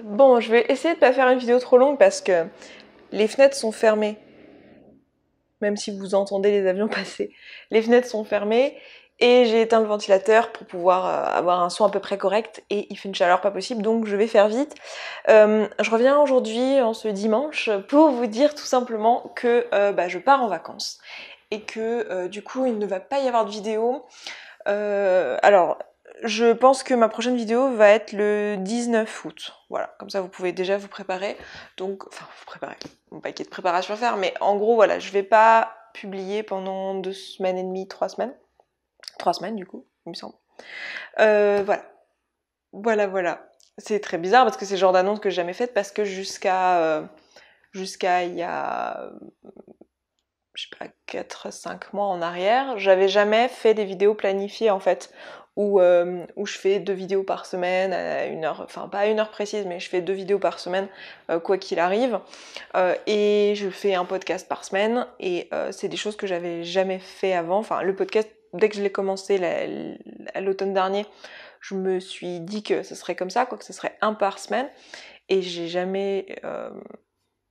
Bon, je vais essayer de pas faire une vidéo trop longue parce que les fenêtres sont fermées. Même si vous entendez les avions passer. Les fenêtres sont fermées et j'ai éteint le ventilateur pour pouvoir avoir un son à peu près correct et il fait une chaleur pas possible donc je vais faire vite. Je reviens aujourd'hui, en ce dimanche, pour vous dire tout simplement que je pars en vacances et que du coup il ne va pas y avoir de vidéo. Alors, je pense que ma prochaine vidéo va être le 19 août. Voilà, comme ça vous pouvez déjà vous préparer. Donc, enfin, vous préparer. Mon paquet de préparation à faire, mais en gros, voilà, je vais pas publier pendant 2 semaines et demie, 3 semaines. 3 semaines, du coup, il me semble. Voilà. Voilà. C'est très bizarre parce que c'est le genre d'annonce que j'ai jamais faite parce que jusqu'à il y a je sais pas, 4-5 mois en arrière, j'avais jamais fait des vidéos planifiées en fait, où je fais 2 vidéos par semaine à 1 heure, enfin pas à 1 heure précise, mais je fais 2 vidéos par semaine, quoi qu'il arrive, et je fais un podcast par semaine, et c'est des choses que j'avais jamais fait avant, enfin le podcast, dès que je l'ai commencé à l'automne dernier, je me suis dit que ce serait comme ça, quoi, que ce serait un par semaine, et j'ai jamais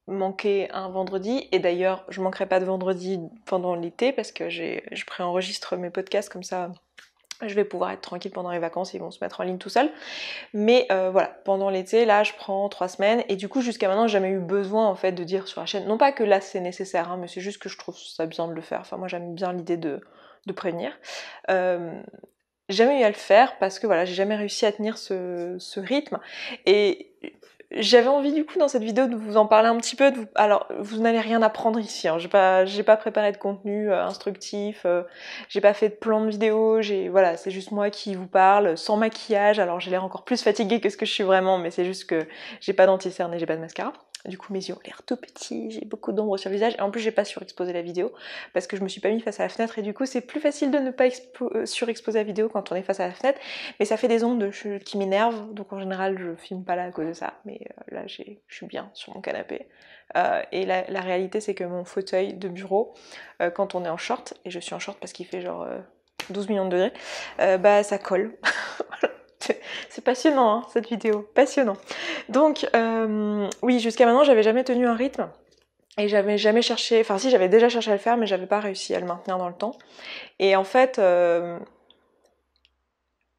manquer un vendredi, et d'ailleurs je manquerai pas de vendredi pendant l'été parce que je préenregistre mes podcasts, comme ça je vais pouvoir être tranquille pendant les vacances, ils vont se mettre en ligne tout seuls. Mais voilà, pendant l'été, là je prends 3 semaines, et du coup jusqu'à maintenant j'ai jamais eu besoin en fait de dire sur la chaîne, non pas que là c'est nécessaire, hein, mais c'est juste que je trouve ça bien de le faire, enfin moi j'aime bien l'idée de prévenir. J'ai jamais eu à le faire parce que voilà, j'ai jamais réussi à tenir ce rythme, et j'avais envie du coup dans cette vidéo de vous en parler un petit peu. Alors vous n'allez rien apprendre ici, hein. J'ai pas préparé de contenu instructif, j'ai pas fait de plan de vidéo, voilà, c'est juste moi qui vous parle sans maquillage. Alors j'ai l'air encore plus fatiguée que ce que je suis vraiment, mais c'est juste que j'ai pas d'anti-cerne et j'ai pas de mascara. Du coup mes yeux ont l'air tout petits, j'ai beaucoup d'ombre sur le visage, et en plus j'ai pas surexposé la vidéo parce que je me suis pas mis face à la fenêtre, et du coup c'est plus facile de ne pas surexposer la vidéo quand on est face à la fenêtre, mais ça fait des ondes qui m'énervent, donc en général je filme pas là à cause de ça, mais là je suis bien sur mon canapé. Et la réalité c'est que mon fauteuil de bureau, quand on est en short, et je suis en short parce qu'il fait genre 12 millions de degrés, ça colle. C'est passionnant, hein, cette vidéo, passionnant. Donc oui, jusqu'à maintenant j'avais jamais tenu un rythme, et j'avais jamais cherché, enfin si, j'avais déjà cherché à le faire, mais j'avais pas réussi à le maintenir dans le temps. Et en fait,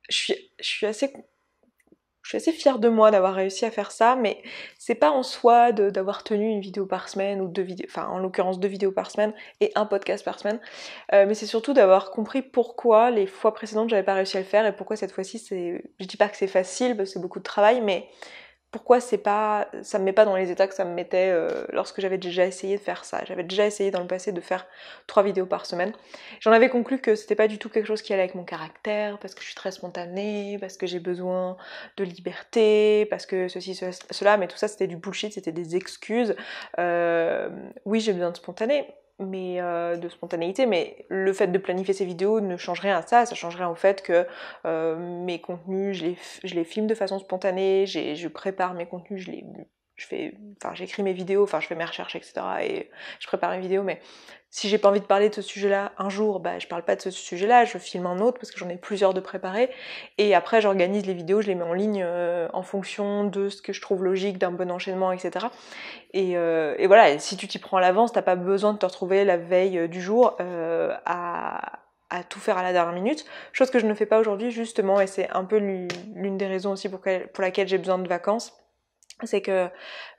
je suis assez fière de moi d'avoir réussi à faire ça, mais c'est pas en soi d'avoir tenu une vidéo par semaine, ou 2 vidéos, enfin en l'occurrence 2 vidéos par semaine et un podcast par semaine, mais c'est surtout d'avoir compris pourquoi les fois précédentes j'avais pas réussi à le faire, et pourquoi cette fois-ci je dis pas que c'est facile, parce que c'est beaucoup de travail, mais pourquoi ça me met pas dans les états que ça me mettait lorsque j'avais déjà essayé de faire ça. J'avais déjà essayé dans le passé de faire 3 vidéos par semaine. J'en avais conclu que c'était pas du tout quelque chose qui allait avec mon caractère, parce que je suis très spontanée, parce que j'ai besoin de liberté, parce que ceci, cela, mais tout ça c'était du bullshit, c'était des excuses. Oui, j'ai besoin de de spontanéité, mais le fait de planifier ces vidéos ne change rien à ça. Ça change rien au fait que mes contenus, je les filme de façon spontanée, je prépare mes contenus, j'écris mes vidéos, enfin je fais mes recherches, etc. et je prépare mes vidéos, mais si j'ai pas envie de parler de ce sujet-là un jour, je parle pas de ce sujet-là, je filme un autre parce que j'en ai plusieurs de préparés, et après j'organise les vidéos, je les mets en ligne en fonction de ce que je trouve logique, d'un bon enchaînement, etc. Et voilà, et si tu t'y prends à l'avance, t'as pas besoin de te retrouver la veille du jour à tout faire à la dernière minute, chose que je ne fais pas aujourd'hui justement, et c'est un peu l'une des raisons aussi pour laquelle j'ai besoin de vacances. C'est que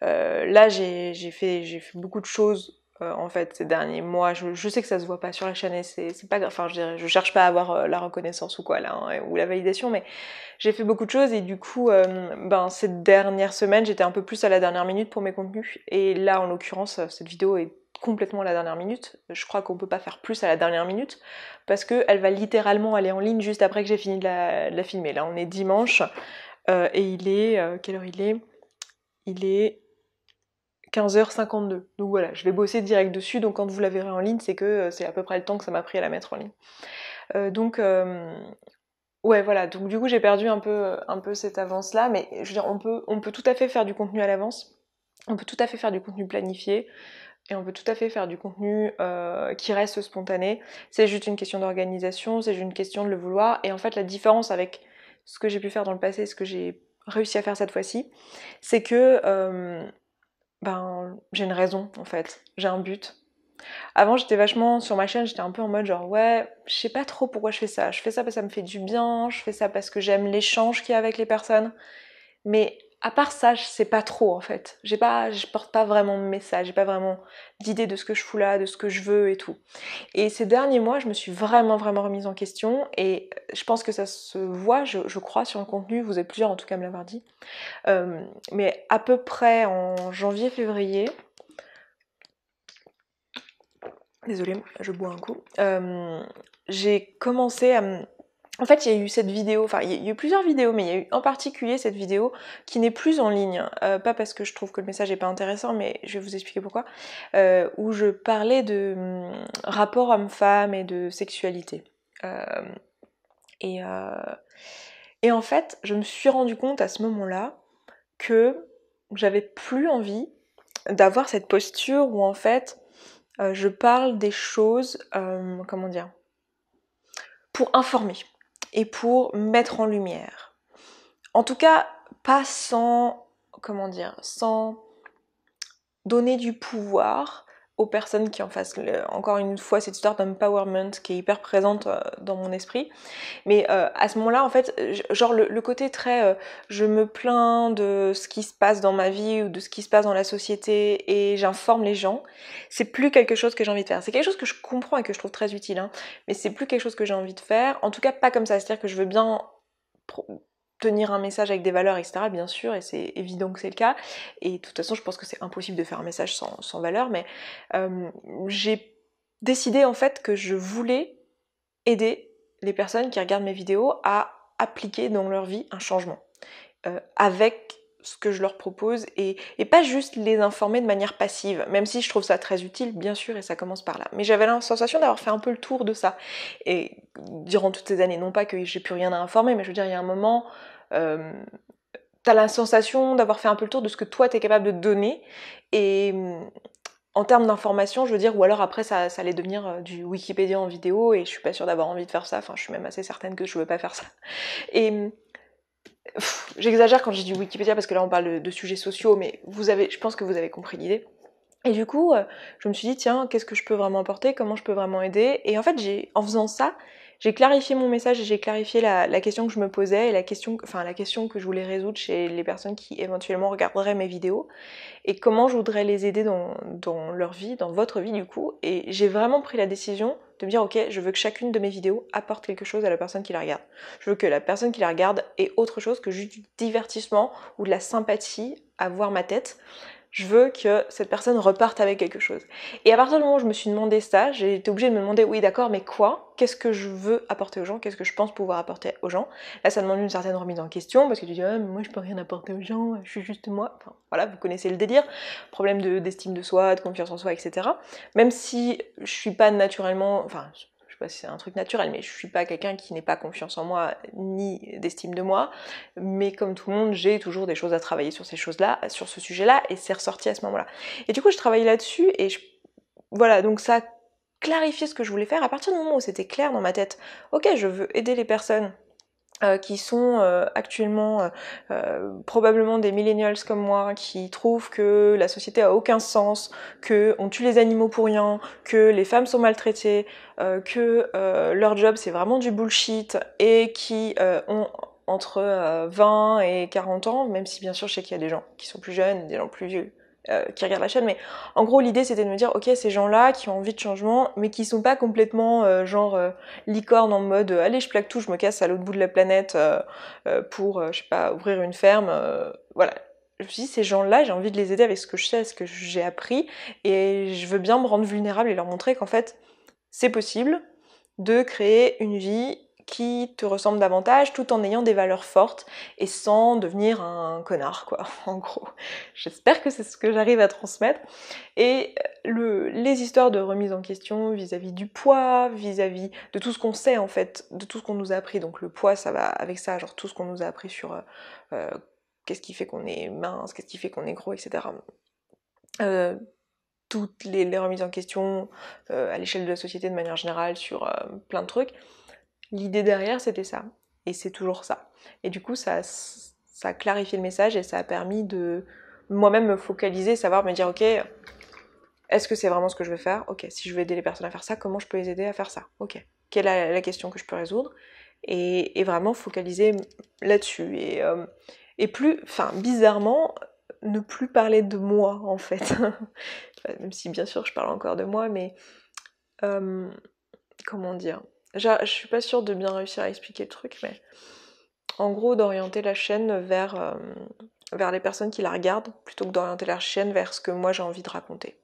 là j'ai fait beaucoup de choses en fait ces derniers mois. Je sais que ça se voit pas sur la chaîne, et c'est pas grave, enfin je cherche pas à avoir la reconnaissance ou quoi là, hein, ou la validation, mais j'ai fait beaucoup de choses, et du coup ces dernières semaines j'étais un peu plus à la dernière minute pour mes contenus, et là en l'occurrence cette vidéo est complètement à la dernière minute. Je crois qu'on peut pas faire plus à la dernière minute parce que elle va littéralement aller en ligne juste après que j'ai fini de la filmer. Là on est dimanche et il est quelle heure il est 15h52. Donc voilà, je vais bosser direct dessus, donc quand vous la verrez en ligne, c'est que c'est à peu près le temps que ça m'a pris à la mettre en ligne. Ouais, voilà, donc du coup j'ai perdu un peu cette avance-là, mais je veux dire, on peut tout à fait faire du contenu à l'avance, on peut tout à fait faire du contenu planifié, et on peut tout à fait faire du contenu qui reste spontané. C'est juste une question d'organisation, c'est juste une question de le vouloir, et en fait la différence avec ce que j'ai pu faire dans le passé et ce que j'ai réussi à faire cette fois-ci, c'est que j'ai une raison en fait, j'ai un but. Avant j'étais vachement sur ma chaîne, j'étais un peu en mode genre ouais, je sais pas trop pourquoi je fais ça parce que ça me fait du bien, je fais ça parce que j'aime l'échange qu'il y a avec les personnes, mais à part ça, je sais pas trop en fait. Je porte pas vraiment de message, j'ai pas vraiment d'idée de ce que je fous là, de ce que je veux et tout. Et ces derniers mois, je me suis vraiment remise en question et je pense que ça se voit, je crois, sur le contenu, vous êtes plusieurs en tout cas à me l'avoir dit. Mais à peu près en janvier-février, désolée, je bois un coup, j'ai commencé à me... En fait, il y a eu cette vidéo, enfin, il y a eu plusieurs vidéos, mais il y a eu en particulier cette vidéo qui n'est plus en ligne. Pas parce que je trouve que le message n'est pas intéressant, mais je vais vous expliquer pourquoi. Où je parlais de rapport homme-femme et de sexualité. Et en fait, je me suis rendu compte à ce moment-là que j'avais plus envie d'avoir cette posture où en fait je parle des choses, comment dire, pour informer et pour mettre en lumière. En tout cas, pas sans, comment dire, sans donner du pouvoir aux personnes qui en fassent. Encore une fois, cette histoire d'empowerment qui est hyper présente dans mon esprit. Mais à ce moment-là, en fait, genre le côté très je me plains de ce qui se passe dans ma vie ou de ce qui se passe dans la société et j'informe les gens, c'est plus quelque chose que j'ai envie de faire. C'est quelque chose que je comprends et que je trouve très utile, hein, mais c'est plus quelque chose que j'ai envie de faire. En tout cas, pas comme ça. C'est-à-dire que je veux bien tenir un message avec des valeurs, etc. Bien sûr, et c'est évident que c'est le cas. Et de toute façon, je pense que c'est impossible de faire un message sans valeur, mais j'ai décidé en fait que je voulais aider les personnes qui regardent mes vidéos à appliquer dans leur vie un changement avec ce que je leur propose et pas juste les informer de manière passive, même si je trouve ça très utile, bien sûr, et ça commence par là. Mais j'avais la sensation d'avoir fait un peu le tour de ça. Et durant toutes ces années, non pas que j'ai plus rien à informer, mais je veux dire, il y a un moment, t'as la sensation d'avoir fait un peu le tour de ce que toi t'es capable de donner. Et en termes d'information, je veux dire, ou alors après ça allait devenir du Wikipédia en vidéo, et je suis pas sûre d'avoir envie de faire ça, enfin je suis même assez certaine que je veux pas faire ça. Et j'exagère quand j'ai du Wikipédia parce que là on parle de sujets sociaux, mais je pense que vous avez compris l'idée. Et du coup, je me suis dit, tiens, qu'est-ce que je peux vraiment apporter, comment je peux vraiment aider. Et en fait, en faisant ça, j'ai clarifié mon message et j'ai clarifié la question que je me posais et la question que je voulais résoudre chez les personnes qui éventuellement regarderaient mes vidéos et comment je voudrais les aider dans leur vie, dans votre vie du coup. Et j'ai vraiment pris la décision de me dire, ok, je veux que chacune de mes vidéos apporte quelque chose à la personne qui la regarde. Je veux que la personne qui la regarde ait autre chose que juste du divertissement ou de la sympathie à voir ma tête. Je veux que cette personne reparte avec quelque chose. Et à partir du moment où je me suis demandé ça, j'ai été obligée de me demander, oui d'accord, mais quoi? Qu'est-ce que je veux apporter aux gens? Qu'est-ce que je pense pouvoir apporter aux gens? Là, ça demande une certaine remise en question, parce que tu dis, ah, mais moi je peux rien apporter aux gens, je suis juste moi. Enfin, voilà, vous connaissez le délire. Problème d'estime de soi, de confiance en soi, etc. Même si je suis pas naturellement, enfin, je sais pas si c'est un truc naturel, mais je suis pas quelqu'un qui n'ait pas confiance en moi, ni d'estime de moi. Mais comme tout le monde, j'ai toujours des choses à travailler sur ces choses-là, sur ce sujet-là, et c'est ressorti à ce moment-là. Et du coup, je travaillais là-dessus, et voilà, donc ça a clarifié ce que je voulais faire. À partir du moment où c'était clair dans ma tête, ok, je veux aider les personnes qui sont actuellement probablement des millennials comme moi, qui trouvent que la société a aucun sens, que on tue les animaux pour rien, que les femmes sont maltraitées, que leur job c'est vraiment du bullshit, et qui ont entre 20 et 40 ans, même si bien sûr je sais qu'il y a des gens qui sont plus jeunes, des gens plus vieux, qui regardent la chaîne, mais en gros l'idée c'était de me dire ok, ces gens-là qui ont envie de changement mais qui sont pas complètement licorne en mode allez je plaque tout, je me casse à l'autre bout de la planète pour je sais pas, ouvrir une ferme, voilà. Je me suis dit, ces gens-là, j'ai envie de les aider avec ce que je sais, ce que j'ai appris, et je veux bien me rendre vulnérable et leur montrer qu'en fait c'est possible de créer une vie qui te ressemble davantage tout en ayant des valeurs fortes et sans devenir un connard, quoi, en gros. J'espère que c'est ce que j'arrive à transmettre. Et les histoires de remise en question vis-à-vis du poids, vis-à-vis de tout ce qu'on sait en fait, de tout ce qu'on nous a appris. Donc le poids, ça va avec ça, genre tout ce qu'on nous a appris sur qu'est-ce qui fait qu'on est mince, qu'est-ce qui fait qu'on est gros, etc. Toutes les remises en question à l'échelle de la société de manière générale sur plein de trucs. L'idée derrière c'était ça, et c'est toujours ça. Et du coup ça ça a clarifié le message et ça a permis de moi-même me focaliser, savoir me dire ok, est-ce que c'est vraiment ce que je veux faire? Ok, si je veux aider les personnes à faire ça, comment je peux les aider à faire ça? Ok, quelle est la question que je peux résoudre? Et vraiment focaliser là-dessus. Et plus, enfin, bizarrement, ne plus parler de moi, en fait. Même si, bien sûr, je parle encore de moi, mais... comment dire? Je suis pas sûre de bien réussir à expliquer le truc, mais... En gros, d'orienter la chaîne vers les personnes qui la regardent, plutôt que d'orienter la chaîne vers ce que moi j'ai envie de raconter.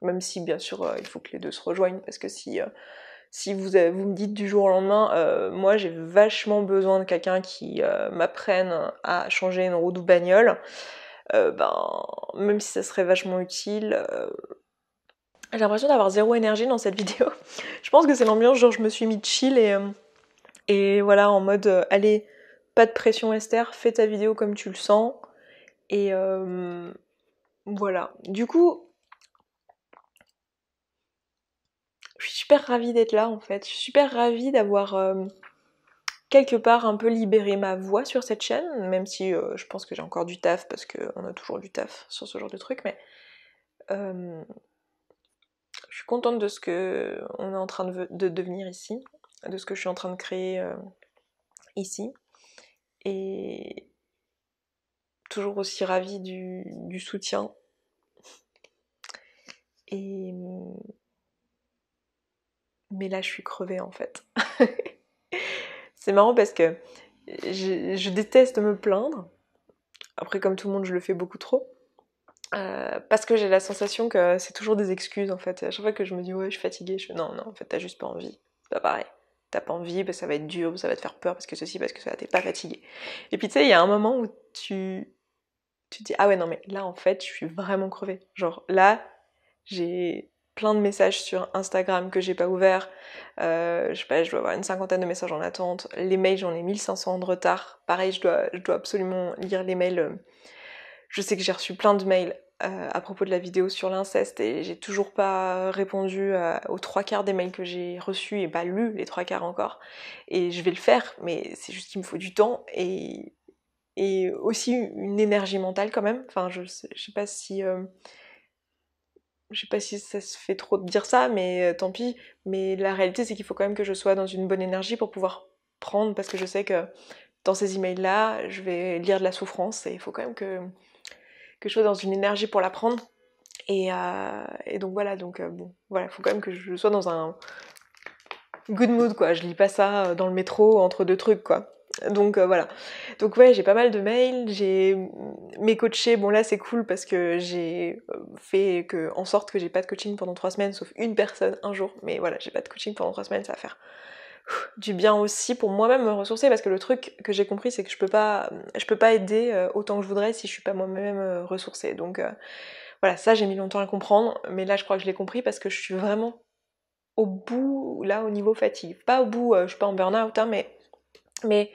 Même si, bien sûr, il faut que les deux se rejoignent, parce que si vous me dites du jour au lendemain, moi j'ai vachement besoin de quelqu'un qui m'apprenne à changer une roue de bagnole, ben, même si ça serait vachement utile, j'ai l'impression d'avoir zéro énergie dans cette vidéo. Je pense que c'est l'ambiance, genre je me suis mis chill et voilà, en mode, allez, pas de pression Esther, fais ta vidéo comme tu le sens, et voilà. Du coup, je suis super ravie d'être là en fait, je suis super ravie d'avoir quelque part un peu libéré ma voix sur cette chaîne, même si je pense que j'ai encore du taf, parce qu'on a toujours du taf sur ce genre de truc, mais je suis contente de ce que on est en train de devenir ici, de ce que je suis en train de créer ici, et toujours aussi ravie du soutien. Et mais là je suis crevée en fait. C'est marrant parce que je déteste me plaindre. Après, comme tout le monde, je le fais beaucoup trop. Parce que j'ai la sensation que c'est toujours des excuses en fait. Et à chaque fois que je me dis ouais, je suis fatiguée, non, en fait, t'as juste pas envie. C'est pas pareil. T'as pas envie, bah, ça va être dur, ça va te faire peur parce que ceci, parce que ça, t'es pas fatiguée. Et puis tu sais, il y a un moment où tu te dis ah ouais, non, mais là en fait, je suis vraiment crevée. Genre là, j'ai plein de messages sur Instagram que j'ai pas ouverts. Je sais pas, je dois avoir une cinquantaine de messages en attente. Les mails, j'en ai 1500 de retard. Pareil, je dois absolument lire les mails. Je sais que j'ai reçu plein de mails à propos de la vidéo sur l'inceste et j'ai toujours pas répondu aux 3/4 des mails que j'ai reçus et pas lu les 3/4 encore. Et je vais le faire, mais c'est juste qu'il me faut du temps et aussi une énergie mentale quand même. Enfin, je sais pas si... je sais pas si ça se fait trop de dire ça, mais tant pis. Mais la réalité, c'est qu'il faut quand même que je sois dans une bonne énergie pour pouvoir prendre, parce que je sais que dans ces emails-là, je vais lire de la souffrance et il faut quand même que je sois dans une énergie pour la prendre. Et donc voilà, bon, voilà, il faut quand même que je sois dans un good mood, quoi. Je lis pas ça dans le métro entre deux trucs, quoi. Donc voilà. Donc ouais, j'ai pas mal de mails, j'ai mes coachés, bon là c'est cool parce que j'ai fait en sorte que j'ai pas de coaching pendant 3 semaines, sauf une personne un jour, mais voilà, j'ai pas de coaching pendant 3 semaines, ça va faire du bien aussi pour moi-même me ressourcer, parce que le truc que j'ai compris c'est que je peux pas aider autant que je voudrais si je suis pas moi-même ressourcée. Donc voilà, ça j'ai mis longtemps à comprendre, mais là je crois que je l'ai compris parce que je suis vraiment au bout, là, au niveau fatigue. Pas au bout, je suis pas en burn-out, hein, mais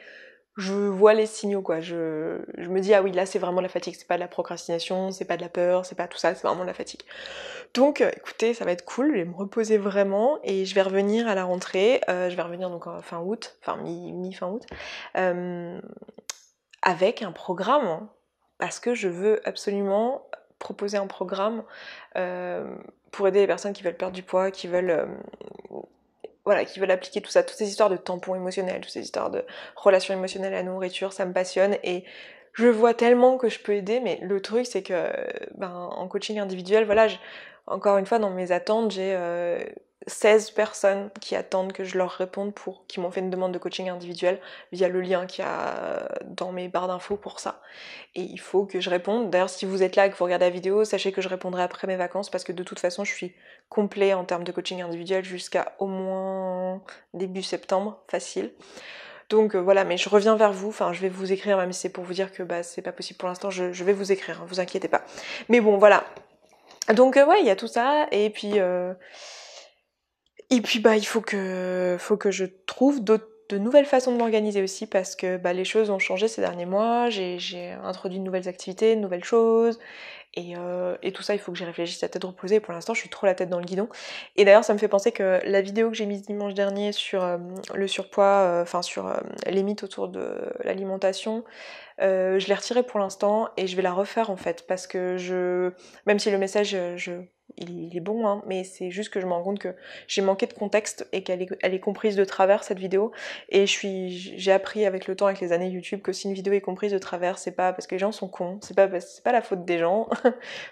je vois les signaux, quoi. Je me dis, ah oui, là c'est vraiment la fatigue, c'est pas de la procrastination, c'est pas de la peur, c'est pas tout ça, c'est vraiment de la fatigue. Donc écoutez, ça va être cool, je vais me reposer vraiment et je vais revenir à la rentrée, je vais revenir donc en fin août, enfin mi-fin août, avec un programme, hein, parce que je veux absolument proposer un programme pour aider les personnes qui veulent perdre du poids, qui veulent voilà, qui veulent appliquer tout ça, toutes ces histoires de tampons émotionnels, toutes ces histoires de relations émotionnelles à la nourriture, ça me passionne et je vois tellement que je peux aider, mais le truc c'est que en coaching individuel, voilà, encore une fois dans mes attentes, j'ai 16 personnes qui attendent que je leur réponde qui m'ont fait une demande de coaching individuel via le lien qu'il y a dans mes barres d'infos pour ça. Et il faut que je réponde. D'ailleurs, si vous êtes là et que vous regardez la vidéo, sachez que je répondrai après mes vacances parce que de toute façon, je suis complet en termes de coaching individuel jusqu'à au moins début septembre, facile. Donc voilà, mais je reviens vers vous, enfin je vais vous écrire, même si c'est pour vous dire que c'est pas possible pour l'instant, je vais vous écrire, hein, vous inquiétez pas. Mais bon, voilà. Donc ouais, il y a tout ça, et puis il faut que je trouve d'autres de nouvelles façons de m'organiser aussi parce que bah, les choses ont changé ces derniers mois, j'ai introduit de nouvelles activités, de nouvelles choses, et tout ça il faut que j'y réfléchisse à tête reposée. Pour l'instant je suis trop la tête dans le guidon. Et d'ailleurs ça me fait penser que la vidéo que j'ai mise dimanche dernier sur le surpoids, enfin sur les mythes autour de l'alimentation, je l'ai retirée pour l'instant et je vais la refaire en fait parce que même si le message il est bon, hein, mais c'est juste que je me rends compte que j'ai manqué de contexte et elle est comprise de travers cette vidéo. Et j'ai appris avec le temps, avec les années YouTube, que si une vidéo est comprise de travers, c'est pas parce que les gens sont cons, c'est pas la faute des gens.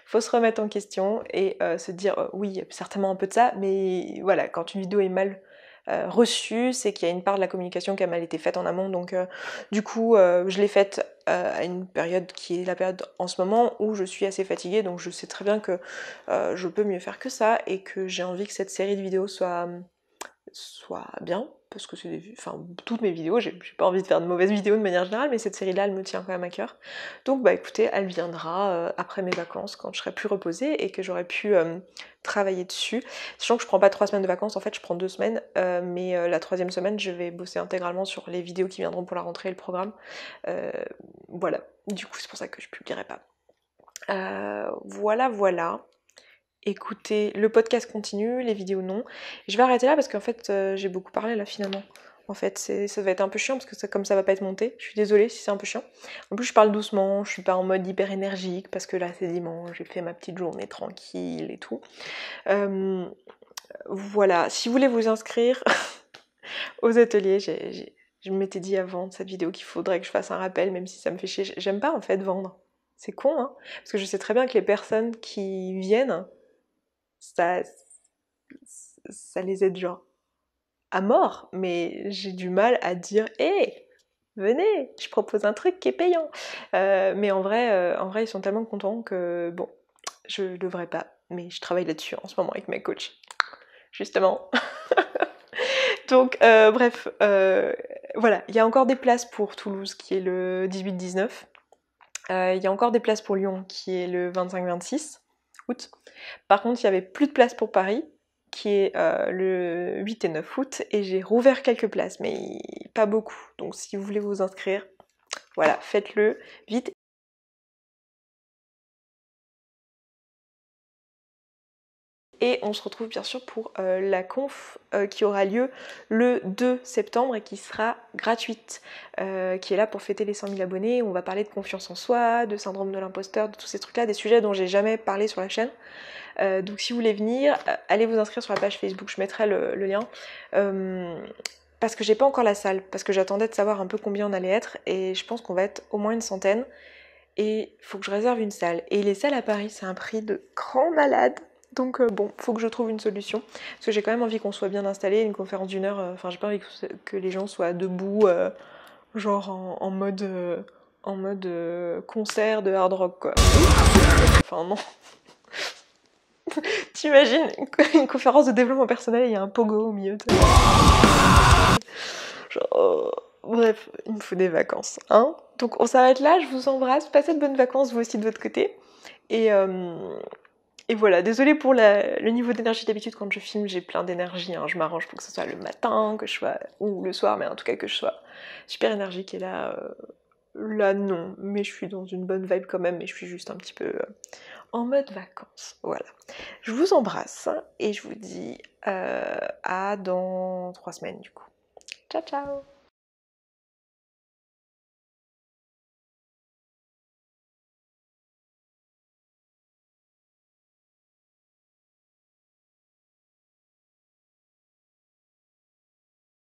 Faut se remettre en question et se dire oui, il y a certainement un peu de ça, mais voilà, quand une vidéo est mal reçue, c'est qu'il y a une part de la communication qui a mal été faite en amont. Donc du coup, je l'ai faite à une période qui est la période en ce moment où je suis assez fatiguée, donc je sais très bien que je peux mieux faire que ça et que j'ai envie que cette série de vidéos soit bien, parce que enfin toutes mes vidéos, j'ai pas envie de faire de mauvaises vidéos de manière générale, mais cette série là elle me tient quand même à cœur. Donc bah écoutez, elle viendra après mes vacances quand je serai plus reposée et que j'aurai pu travailler dessus. Sachant que je prends pas 3 semaines de vacances, en fait je prends 2 semaines, mais la 3e semaine je vais bosser intégralement sur les vidéos qui viendront pour la rentrée et le programme. Voilà, du coup c'est pour ça que je publierai pas. Voilà. Écoutez, le podcast continue, les vidéos non. Je vais arrêter là parce qu'en fait j'ai beaucoup parlé là finalement. En fait ça va être un peu chiant parce que comme ça va pas être monté, je suis désolée si c'est un peu chiant. En plus je parle doucement, je suis pas en mode hyper énergique parce que là c'est dimanche, j'ai fait ma petite journée tranquille et tout. Voilà, si vous voulez vous inscrire aux ateliers, je m'étais dit avant cette vidéo qu'il faudrait que je fasse un rappel, même si ça me fait chier. J'aime pas en fait vendre. C'est con, hein, parce que je sais très bien que les personnes qui viennent, ça les aide genre à mort, mais j'ai du mal à dire hé, venez, je propose un truc qui est payant. Mais en vrai ils sont tellement contents que bon, je devrais pas, mais je travaille là-dessus en ce moment avec ma coach, justement. Donc bref, voilà, il y a encore des places pour Toulouse qui est le 18-19. Il y a encore des places pour Lyon qui est le 25-26 août. Par contre, il n'y avait plus de place pour Paris qui est le 8 et 9 août et j'ai rouvert quelques places mais pas beaucoup. Donc si vous voulez vous inscrire, voilà, faites-le vite. Et on se retrouve bien sûr pour la conf qui aura lieu le 2 septembre et qui sera gratuite, qui est là pour fêter les 100 000 abonnés. On va parler de confiance en soi, de syndrome de l'imposteur, de tous ces trucs-là, des sujets dont j'ai jamais parlé sur la chaîne. Donc si vous voulez venir, allez vous inscrire sur la page Facebook, je mettrai le lien. Parce que j'ai pas encore la salle, parce que j'attendais de savoir un peu combien on allait être, et je pense qu'on va être au moins une centaine. Et faut que je réserve une salle. Et les salles à Paris, c'est un prix de grand malade. Donc bon, faut que je trouve une solution. Parce que j'ai quand même envie qu'on soit bien installé, une conférence d'1 heure, enfin j'ai pas envie que les gens soient debout, genre en mode concert de hard rock quoi. Enfin non. T'imagines une conférence de développement personnel et il y a un pogo au milieu. Genre, bref, il me faut des vacances, hein. Donc on s'arrête là, je vous embrasse, passez de bonnes vacances vous aussi de votre côté. Et voilà, désolée pour le niveau d'énergie d'habitude quand je filme, j'ai plein d'énergie, hein. Je m'arrange pour que ce soit le matin, que je sois, ou le soir, mais en tout cas que je sois super énergique. Et là non, mais je suis dans une bonne vibe quand même, mais je suis juste un petit peu en mode vacances, voilà. Je vous embrasse et je vous dis à dans 3 semaines du coup. Ciao ciao.